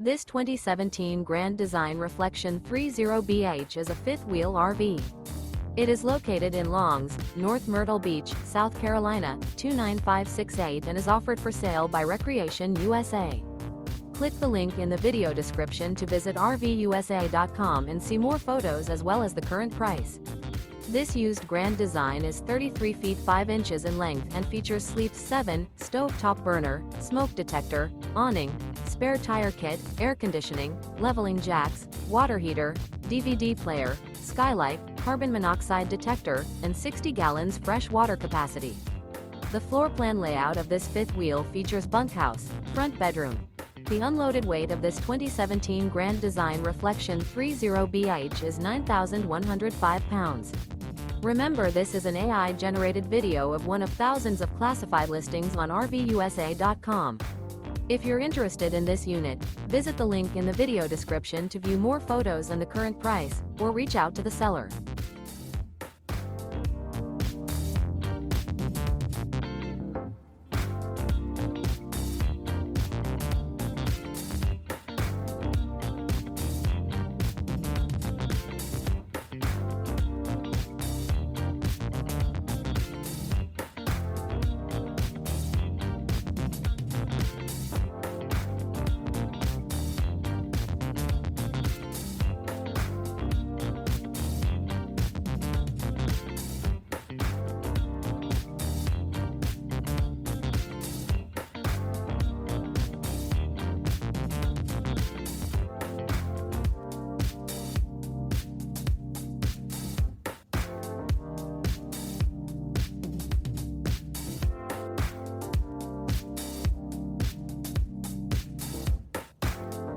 This 2017 Grand Design Reflection 30BH is a fifth-wheel RV. It is located in Longs, North Myrtle Beach, South Carolina, 29568 and is offered for sale by Recreation USA. Click the link in the video description to visit RVUSA.com and see more photos as well as the current price. This used Grand Design is 33 feet 5 inches in length and features Sleep's 7, stovetop burner, smoke detector, awning, spare tire kit, air conditioning, leveling jacks, water heater, DVD player, skylight, carbon monoxide detector, and 60 gallons fresh water capacity. The floor plan layout of this fifth wheel features bunkhouse, front bedroom. The unloaded weight of this 2017 Grand Design Reflection 30BH is 9,105 pounds. Remember, this is an AI-generated video of one of thousands of classified listings on RVUSA.com. If you're interested in this unit, visit the link in the video description to view more photos and the current price, or reach out to the seller.